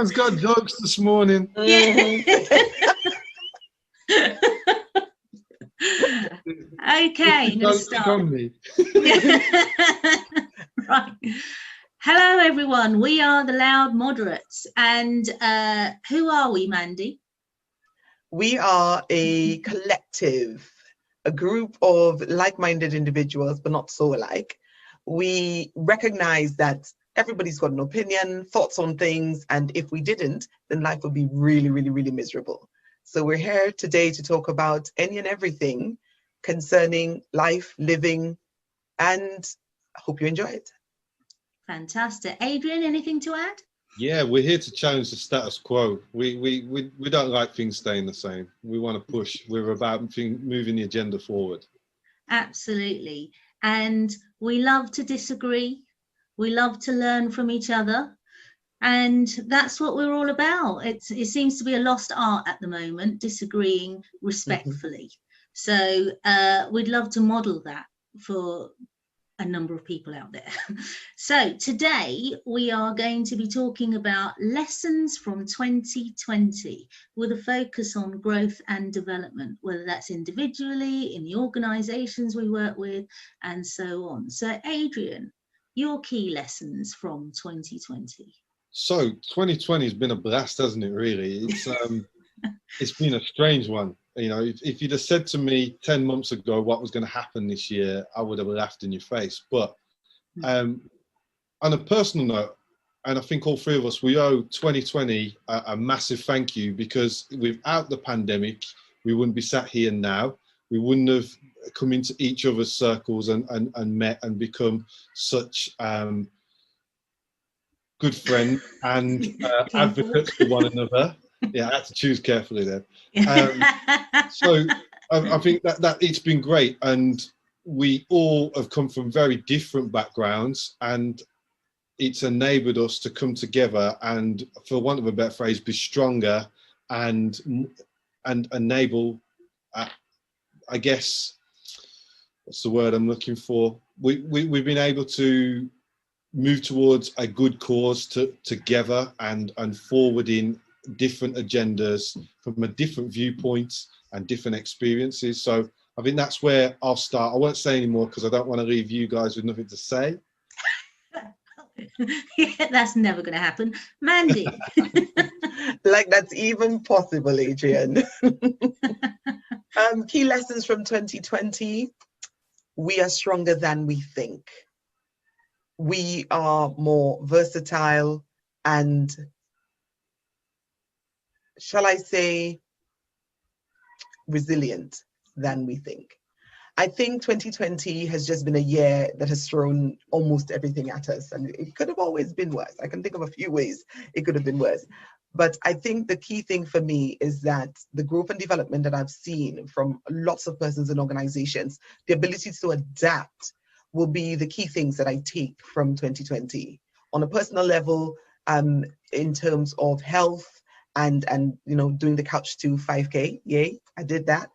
Everyone's got jokes this morning. Okay, I'm going to start. Right. Hello, everyone. We are the Loud Moderates. And who are we, Mandy? We are a collective, a group of like-minded individuals, but not so alike. We recognize that everybody's got an opinion, thoughts on things, and if we didn't, then life would be really, really, really miserable. So we're here today to talk about any and everything concerning life, living, and I hope you enjoy it. Fantastic. Adrian, anything to add? Yeah, we're here to challenge the status quo. We don't like things staying the same. We want to push. We're about moving the agenda forward. Absolutely. And we love to disagree. We love to learn from each other. And that's what we're all about. It seems to be a lost art at the moment, disagreeing respectfully. So we'd love to model that for a number of people out there. So today we are going to be talking about lessons from 2020 with a focus on growth and development, whether that's individually, in the organizations we work with, and so on. So Adrian, your key lessons from 2020. So 2020 has been a blast, hasn't it, really? It's been a strange one. You know, if you'd have said to me 10 months ago what was going to happen this year, I would have laughed in your face. But on a personal note, and I think all three of us, we owe 2020 a massive thank you, because without the pandemic, we wouldn't be sat here now. We wouldn't have come into each other's circles and met and become such good friends and advocates for one another. Yeah, I had to choose carefully there. So I think that it's been great, and we all have come from very different backgrounds, and it's enabled us to come together and, for want of a better phrase, be stronger and enable, I guess, what's the word I'm looking for? We've been able to move towards a good cause together and forwarding different agendas from a different viewpoints and different experiences. So I think that's where I'll start. I won't say any more because I don't want to leave you guys with nothing to say. Yeah, that's never going to happen. Mandy. Like that's even possible, Adrian. Key lessons from 2020. We are stronger than we think. We are more versatile and, shall I say, resilient than we think. I think 2020 has just been a year that has thrown almost everything at us, and it could have always been worse. I can think of a few ways it could have been worse. But I think the key thing for me is that the growth and development that I've seen from lots of persons and organizations, the ability to adapt will be the key things that I take from 2020. On a personal level, in terms of health, and you know, doing the couch to 5K, yay, I did that.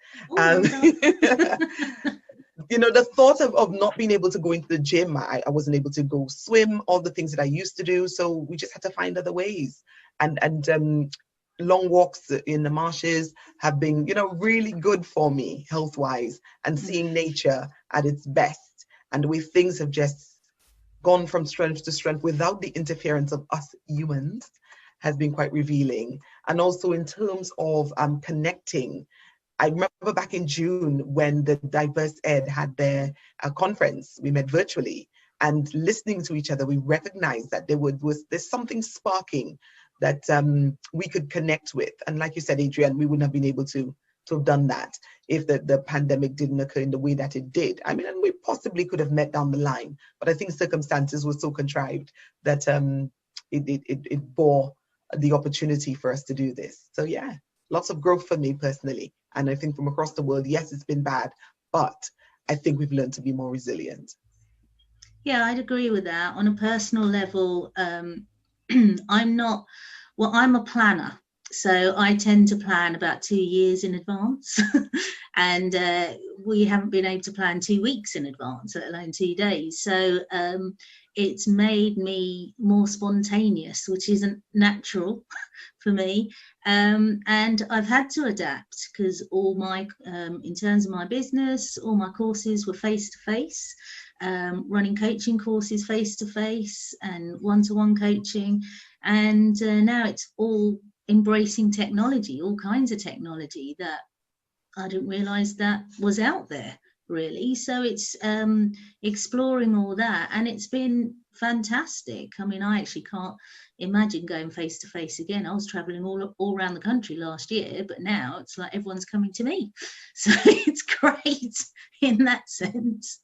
You know, the thought of not being able to go into the gym, I wasn't able to go swim, all the things that I used to do, so we just had to find other ways. And long walks in the marshes have been, you know, really good for me health-wise, and seeing nature at its best, and the way things have just gone from strength to strength without the interference of us humans has been quite revealing. And also in terms of connecting, I remember back in June when the Diverse Ed had their conference, we met virtually, and listening to each other, we recognized that there's something sparking that we could connect with. And like you said, Adrian, we wouldn't have been able to have done that if the pandemic didn't occur in the way that it did. I mean, and we possibly could have met down the line, but I think circumstances were so contrived that it bore the opportunity for us to do this. So yeah, lots of growth for me personally. And I think from across the world, yes, it's been bad, but I think we've learned to be more resilient. Yeah, I'd agree with that. On a personal level, I'm a planner. So I tend to plan about 2 years in advance. And we haven't been able to plan 2 weeks in advance, let alone 2 days. So it's made me more spontaneous, which isn't natural for me. And I've had to adapt because all my, in terms of my business, all my courses were face-to-face, running coaching courses face-to-face and one-to-one coaching. And now it's all embracing technology, all kinds of technology that I didn't realize that was out there, really. So it's exploring all that, and it's been fantastic. I mean, I actually can't imagine going face to face again. I was traveling all around the country last year, but now it's like everyone's coming to me. So it's great in that sense.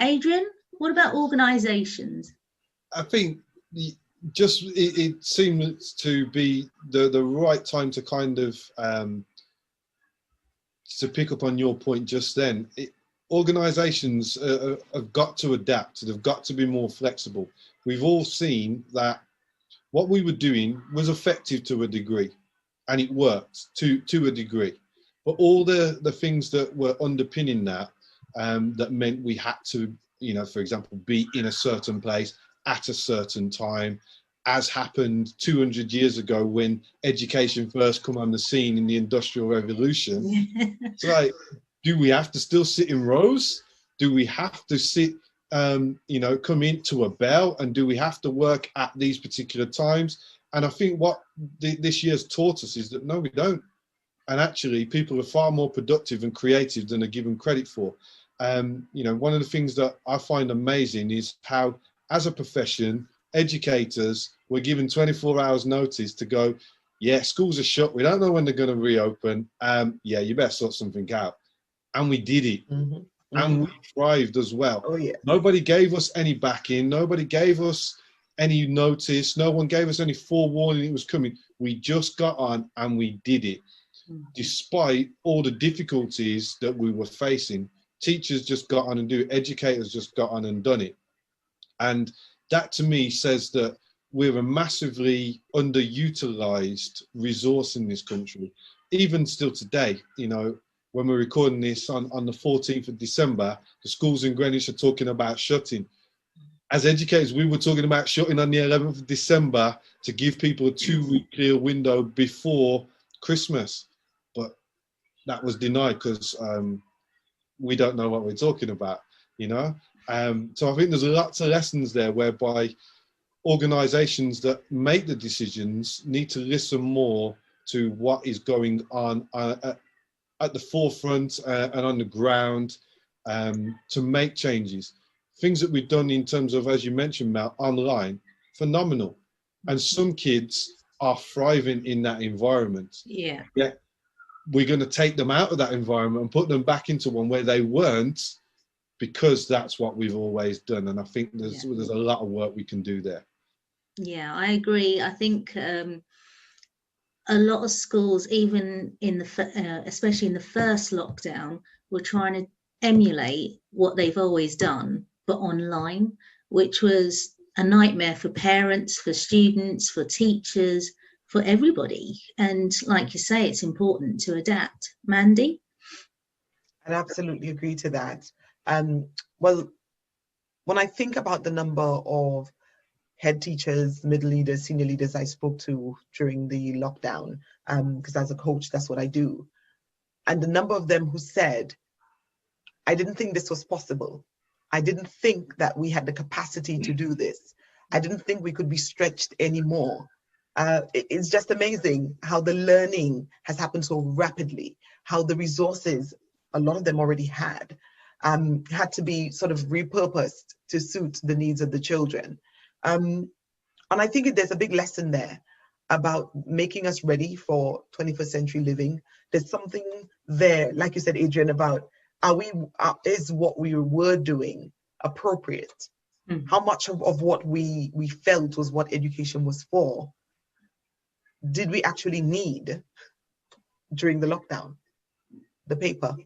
Adrian, what about organizations? I think it seems to be the right time to kind of to pick up on your point just then. Organizations have got to adapt. They've got to be more flexible. We've all seen that what we were doing was effective to a degree, and it worked to a degree. But all the things that were underpinning that, that meant we had to, you know, for example, be in a certain place at a certain time, as happened 200 years ago when education first come on the scene in the Industrial Revolution. It's like, do we have to still sit in rows? Do we have to sit, you know, come into a bell? And do we have to work at these particular times? And I think what this year's taught us is that no, we don't. And actually, people are far more productive and creative than are given credit for. You know, one of the things that I find amazing is how, as a profession, educators were given 24 hours notice to go, yeah, schools are shut. We don't know when they're going to reopen. Yeah, you better sort something out. And we did it. Mm-hmm. And we thrived as well. Oh, yeah. Nobody gave us any backing. Nobody gave us any notice. No one gave us any forewarning it was coming. We just got on and we did it. Despite all the difficulties that we were facing, teachers just got on and do it. Educators just got on and done it. And that to me says that we're a massively underutilized resource in this country. Even still today, you know, when we're recording this on the 14th of December, the schools in Greenwich are talking about shutting. As educators, we were talking about shutting on the 11th of December to give people a 2-week clear window before Christmas. But that was denied because we don't know what we're talking about, you know? So I think there's lots of lessons there whereby organizations that make the decisions need to listen more to what is going on at the forefront and on the ground to make changes. Things that we've done in terms of, as you mentioned, Mel, online, phenomenal. And some kids are thriving in that environment. Yeah. Yeah. We're going to take them out of that environment and put them back into one where they weren't, because that's what we've always done. And I think there's a lot of work we can do there. Yeah, I agree. I think a lot of schools, even in the especially in the first lockdown, were trying to emulate what they've always done, but online, which was a nightmare for parents, for students, for teachers, for everybody. And like you say, it's important to adapt. Mandy? I absolutely agree to that. Well, when I think about the number of head teachers, middle leaders, senior leaders I spoke to during the lockdown, because as a coach, that's what I do. And the number of them who said, I didn't think this was possible. I didn't think that we had the capacity to do this. I didn't think we could be stretched anymore. It's just amazing how the learning has happened so rapidly, how the resources, a lot of them already had to be sort of repurposed to suit the needs of the children. And I think there's a big lesson there about making us ready for 21st century living. There's something there, like you said, Adrian, about is what we were doing appropriate? How much of what we felt was what education was for did we actually need during the lockdown? The paper,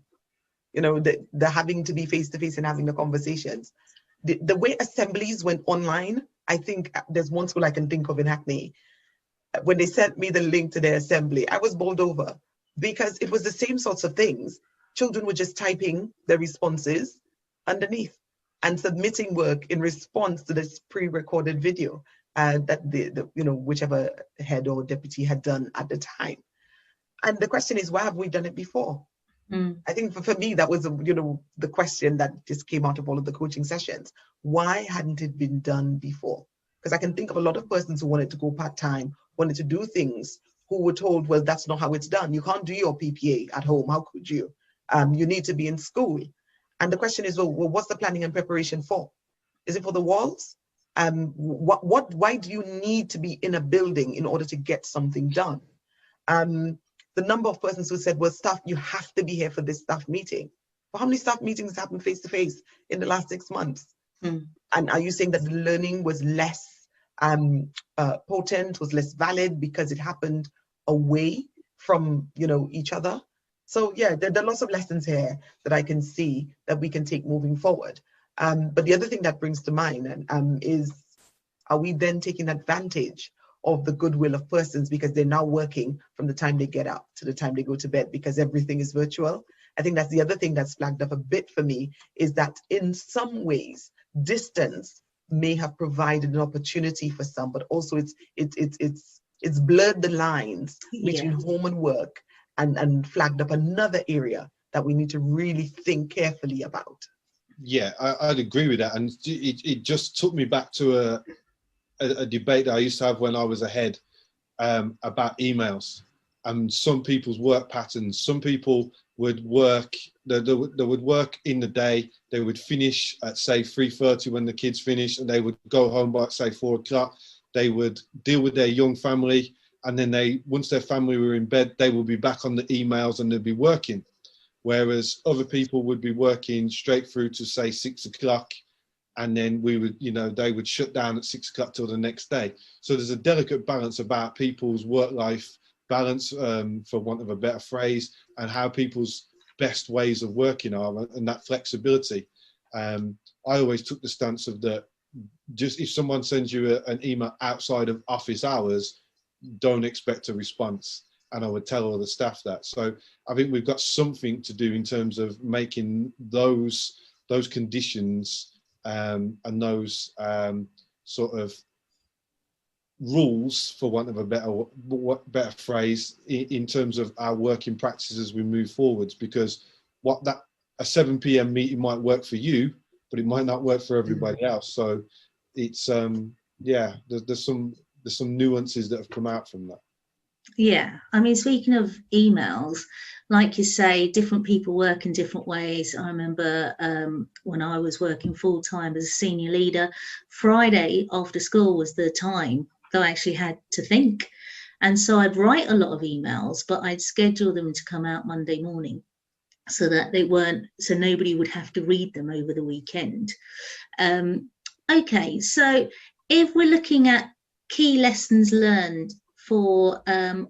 you know, the having to be face-to-face and having the conversations. The way assemblies went online, I think there's one school I can think of in Hackney. When they sent me the link to their assembly, I was bowled over because it was the same sorts of things. Children were just typing their responses underneath. and submitting work in response to this pre-recorded video that the whichever head or deputy had done at the time. And the question is, why have we done it before? I think for me, that was, the question that just came out of all of the coaching sessions. Why hadn't it been done before? Because I can think of a lot of persons who wanted to go part-time, wanted to do things, who were told, well, that's not how it's done. You can't do your PPA at home. How could you? You need to be in school. And the question is, well, what's the planning and preparation for? Is it for the walls? Why do you need to be in a building in order to get something done? The number of persons who said, well, staff, you have to be here for this staff meeting. Well, how many staff meetings happened face-to-face in the last 6 months? And are you saying that the learning was less potent, was less valid because it happened away from, each other? So yeah, there are lots of lessons here that I can see that we can take moving forward. But the other thing that brings to mind is, are we then taking advantage of the goodwill of persons because they're now working from the time they get up to the time they go to bed because everything is virtual? I think that's the other thing that's flagged up a bit for me, is that in some ways, distance may have provided an opportunity for some, but also it's blurred the lines between home and work and flagged up another area that we need to really think carefully about. Yeah, I'd agree with that. And it just took me back to a debate that I used to have when I was a head about emails and some people's work patterns. Some people would work, they would work in the day, they would finish at say 3:30 when the kids finish, and they would go home by say 4 o'clock. They would deal with their young family, and then once their family were in bed, they would be back on the emails and they'd be working. Whereas other people would be working straight through to say 6 o'clock, and then they would shut down at 6 o'clock till the next day. So there's a delicate balance about people's work-life balance, for want of a better phrase, and how people's best ways of working are, and that flexibility. I always took the stance of that, just if someone sends you an email outside of office hours, don't expect a response. And I would tell all the staff that. So I think we've got something to do in terms of making those conditions and those sort of rules, for want of a better phrase, in terms of our working practices as we move forwards. Because a 7 p.m. meeting might work for you, but it might not work for everybody else. So it's there's some nuances that have come out from that. Yeah, I mean, speaking of emails, like you say, different people work in different ways. I remember when I was working full-time as a senior leader, Friday after school was the time that I actually had to think. And so I'd write a lot of emails, but I'd schedule them to come out Monday morning so that so nobody would have to read them over the weekend. Okay, so if we're looking at key lessons learned for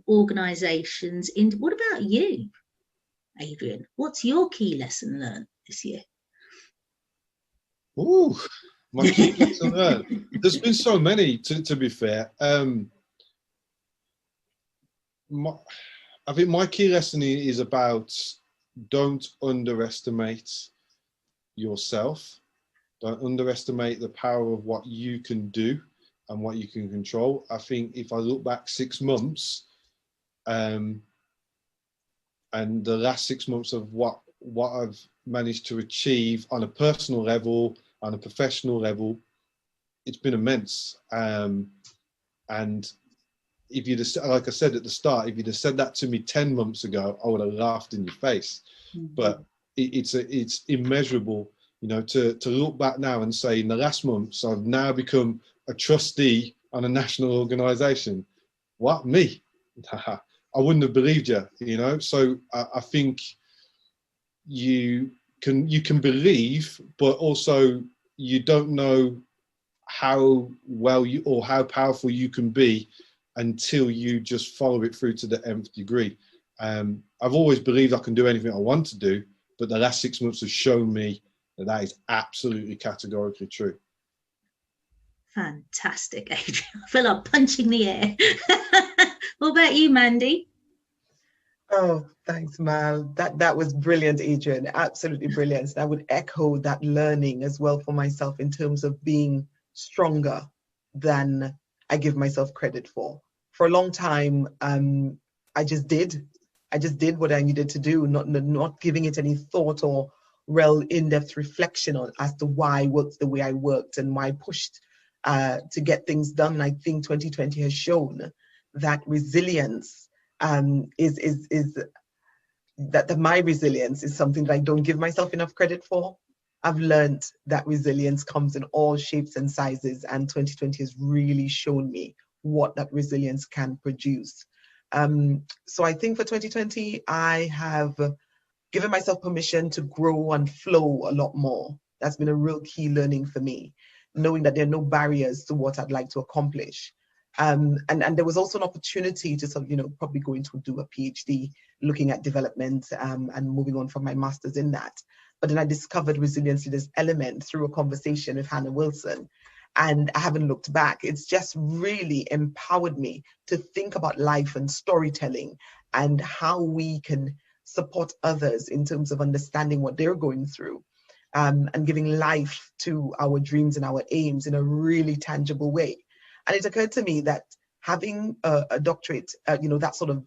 organisations, what about you, Adrian? What's your key lesson learned this year? Ooh, my key lesson learned. There's been so many, to be fair. I think my key lesson is about don't underestimate yourself. Don't underestimate the power of what you can do and what you can control. I think if I look back 6 months, and the last 6 months of what I've managed to achieve on a personal level, on a professional level, it's been immense. And if you'd have, like I said at the start, if you'd have said that to me 10 months ago, I would have laughed in your face. Mm-hmm. But it's immeasurable, to look back now and say in the last months, I've now become a trustee on a national organisation. What, me? I wouldn't have believed you, So I think you can believe, but also you don't know how well or how powerful you can be until you just follow it through to the nth degree. I've always believed I can do anything I want to do, but the last 6 months have shown me that is absolutely categorically true. Fantastic, Adrian. I feel like punching the air. What about you, Mandy? Oh, thanks, Mal. That was brilliant, Adrian. Absolutely brilliant. I would echo that learning as well for myself in terms of being stronger than I give myself credit for. For a long time, I just did. I just did what I needed to do, not giving it any thought or real in-depth reflection on as to why I worked the way I worked and why I pushed to get things done. And I think 2020 has shown that resilience is that my resilience is something that I don't give myself enough credit for. I've learned that resilience comes in all shapes and sizes, and 2020 has really shown me what that resilience can produce. So I think for 2020, I have given myself permission to grow and flow a lot more. That's been a real key learning for me, knowing that there are no barriers to what I'd like to accomplish. And there was also an opportunity to sort of, probably going to do a PhD looking at development and moving on from my master's in that. But then I discovered resilience leaders element through a conversation with Hannah Wilson. And I haven't looked back. It's just really empowered me to think about life and storytelling and how we can support others in terms of understanding what they're going through, and giving life to our dreams and our aims in a really tangible way. And it occurred to me that having a doctorate, that sort of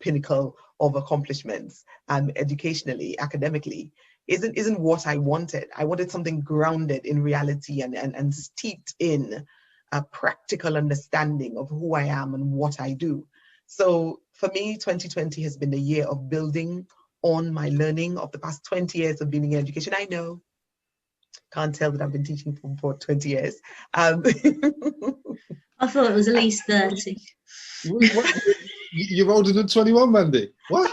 pinnacle of accomplishments, educationally, academically, isn't what I wanted. I wanted something grounded in reality and steeped in a practical understanding of who I am and what I do. So for me, 2020 has been a year of building on my learning of the past 20 years of being in education. I know, can't tell that I've been teaching for 20 years. I thought it was at least 30. What? You're older than 21, Mandy. What?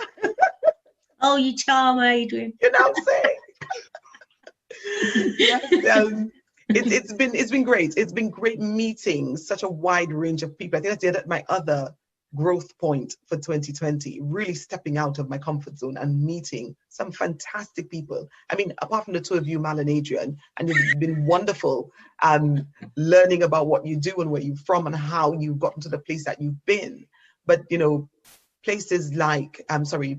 Oh, you charm, Adrian. You know what I'm saying? Yes, it's been great. It's been great meeting such a wide range of people. I think that's my other growth point for 2020, really stepping out of my comfort zone and meeting some fantastic people. I mean, apart from the two of you, Mal and Adrian, and it's been wonderful learning about what you do and where you're from and how you've gotten to the place that you've been. But, persons like Audrey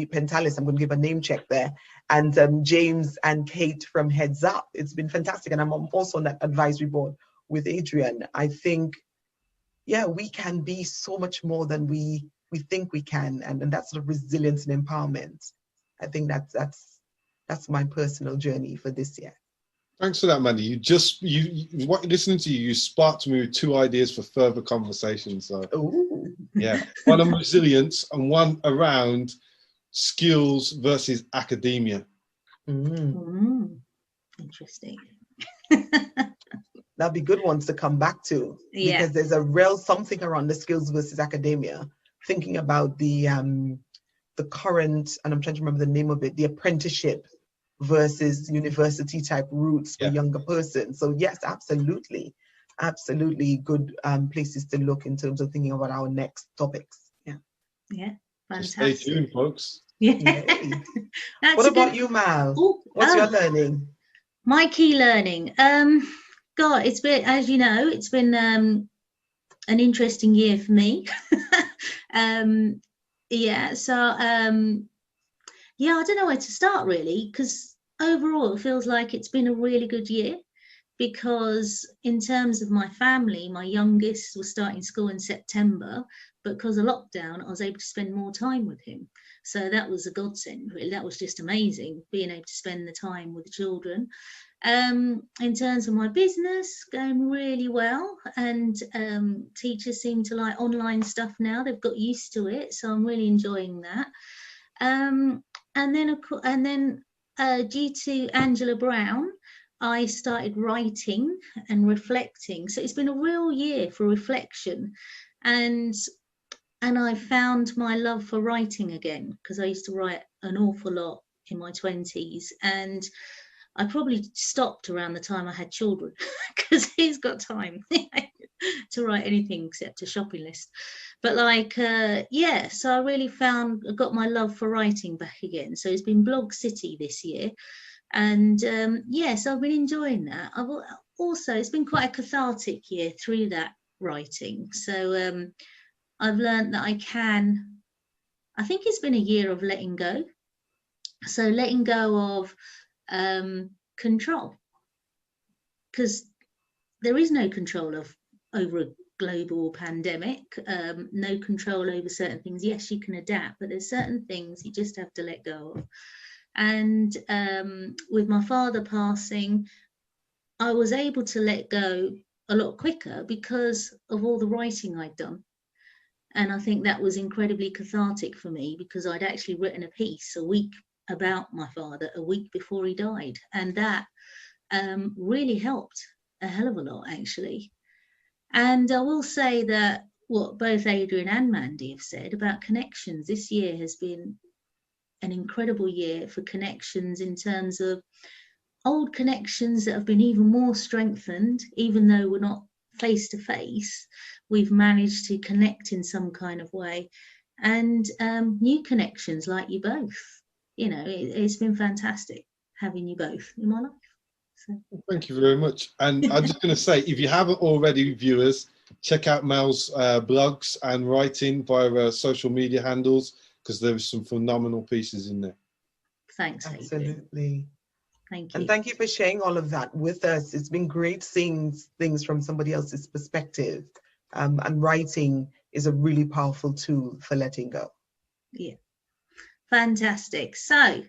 Pentalis, I'm going to give a name check there, and James and Kate from Heads Up. It's been fantastic. And I'm also on that advisory board with Adrian. I think, yeah, we can be so much more than we think we can. And that sort of resilience and empowerment. I think that's my personal journey for this year. Thanks for that, Mandy. Listening to you sparked me with two ideas for further conversations. So, yeah, one on resilience and one around skills versus academia. Interesting. That'd be good ones to come back to, because there's a real something around the skills versus academia. Thinking about the current, and I'm trying to remember the name of it, the apprenticeship versus university type routes for younger persons. So yes, absolutely good places to look in terms of thinking about our next topics. Yeah, fantastic. So stay tuned, folks. Yeah. What about you, Mal? What's your learning? My key learning. God, it's been, as you know, it's been an interesting year for me. I don't know where to start really, because overall it feels like it's been a really good year, because in terms of my family, my youngest was starting school in September, but because of lockdown, I was able to spend more time with him. So that was a godsend, really. That was just amazing, being able to spend the time with the children. In terms of my business, going really well, and teachers seem to like online stuff now. They've got used to it, so I'm really enjoying that. And then due to Angela Brown, I started writing and reflecting. So it's been a real year for reflection, and I found my love for writing again, because I used to write an awful lot in my 20s, and I probably stopped around the time I had children, because who's got time to write anything except a shopping list? But so I really got my love for writing back again. So it's been Blog City this year. And so I've been enjoying that. It's been quite a cathartic year through that writing. So I've learned that I think it's been a year of letting go. So letting go of control, because there is no control over a global pandemic, no control over certain things. Yes, you can adapt, but there's certain things you just have to let go of. And with my father passing, I was able to let go a lot quicker because of all the writing I'd done. And I think that was incredibly cathartic for me, because I'd actually written a piece about my father a week before he died. And that really helped a hell of a lot, actually. And I will say that what both Adrian and Mandy have said about connections, this year has been an incredible year for connections, in terms of old connections that have been even more strengthened. Even though we're not face to face, we've managed to connect in some kind of way. And new connections like you both. You know, it's been fantastic having you both in my life. So. Thank you very much. And I'm just going to say, if you haven't already, viewers, check out Mel's blogs and writing via social media handles, because there's some phenomenal pieces in there. Thanks. Absolutely. Adrian. Thank you. And thank you for sharing all of that with us. It's been great seeing things from somebody else's perspective. And writing is a really powerful tool for letting go. Yeah. Fantastic. So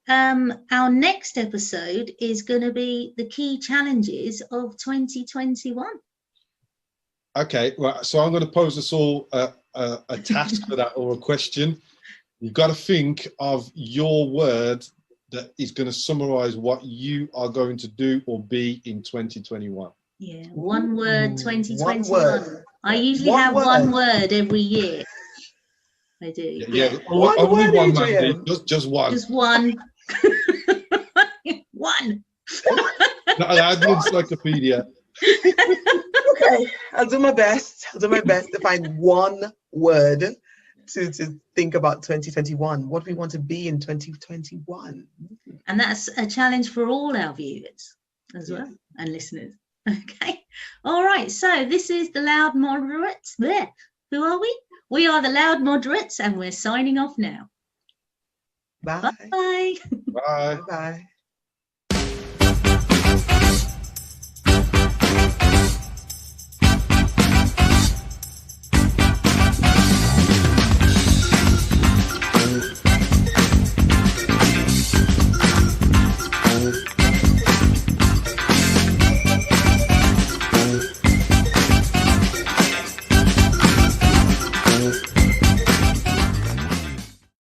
our next episode is going to be the key challenges of 2021. Okay, well, so I'm going to pose us all a task for that, or a question. You've got to think of your word that is going to summarize what you are going to do or be in 2021. Yeah, one word, 2021. One word. I usually have one word every year. I do. Yeah. Only one, Adrian. Mandy. Just one. Just one. One. Not an encyclopedia. Okay, I'll do my best. To find one word to think about 2021. What we want to be in 2021. And that's a challenge for all our viewers as well, and listeners. Okay. All right. So this is the Loud Moderates. There. Who are we? We are the Loud Moderates, and we're signing off now. Bye. Bye. Bye. Bye.